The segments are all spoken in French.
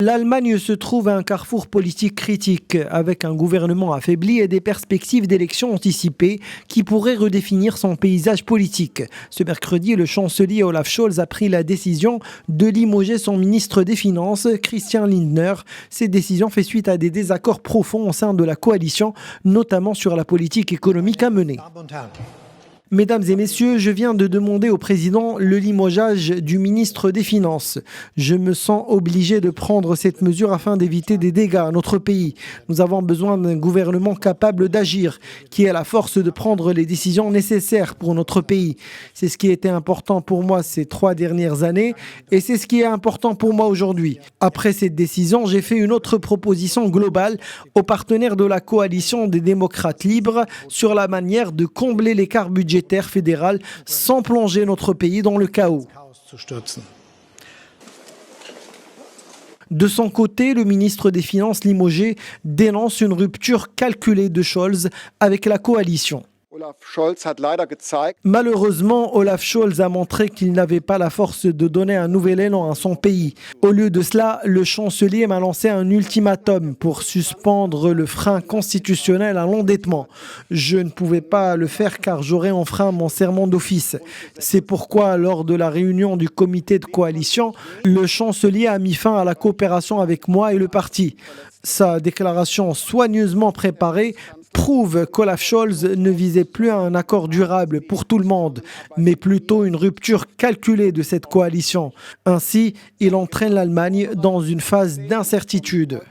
L'Allemagne se trouve à un carrefour politique critique, avec un gouvernement affaibli et des perspectives d'élections anticipées qui pourraient redéfinir son paysage politique. Ce mercredi, le chancelier Olaf Scholz a pris la décision de limoger son ministre des Finances, Christian Lindner. Cette décision fait suite à des désaccords profonds au sein de la coalition, notamment sur la politique économique à mener. Mesdames et messieurs, je viens de demander au président le limogeage du ministre des Finances. Je me sens obligé de prendre cette mesure afin d'éviter des dégâts à notre pays. Nous avons besoin d'un gouvernement capable d'agir, qui a la force de prendre les décisions nécessaires pour notre pays. C'est ce qui était important pour moi ces 3 dernières années et c'est ce qui est important pour moi aujourd'hui. Après cette décision, j'ai fait une autre proposition globale aux partenaires de la coalition des démocrates libres sur la manière de combler l'écart budgétaire fédéral sans plonger notre pays dans le chaos. De son côté, le ministre des Finances limogé dénonce une rupture calculée de Scholz avec la coalition. Malheureusement, Olaf Scholz a montré qu'il n'avait pas la force de donner un nouvel élan à son pays. Au lieu de cela, le chancelier m'a lancé un ultimatum pour suspendre le frein constitutionnel à l'endettement. Je ne pouvais pas le faire car j'aurais enfreint mon serment d'office. C'est pourquoi, lors de la réunion du comité de coalition, le chancelier a mis fin à la coopération avec moi et le parti. Sa déclaration soigneusement préparée prouve qu'Olaf Scholz ne visait plus un accord durable pour tout le monde, mais plutôt une rupture calculée de cette coalition. Ainsi, il entraîne l'Allemagne dans une phase d'incertitude.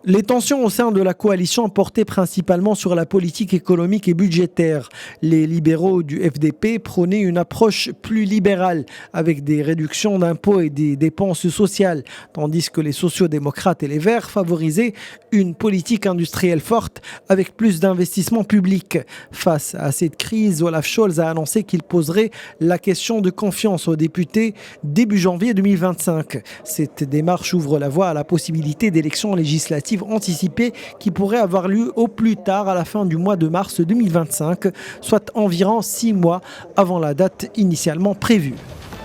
Les tensions au sein de la coalition portaient principalement sur la politique économique et budgétaire. Les libéraux du FDP prônaient une approche plus libérale, avec des réductions d'impôts et des dépenses sociales, tandis que les sociodémocrates et les Verts favorisaient une politique industrielle forte avec plus d'investissements publics. Face à cette crise, Olaf Scholz a annoncé qu'il poserait la question de confiance aux députés début janvier 2025. Cette démarche ouvre la voie à la possibilité d'élections législatives anticipées qui pourraient avoir lieu au plus tard à la fin du mois de mars 2025, soit environ 6 mois avant la date initialement prévue.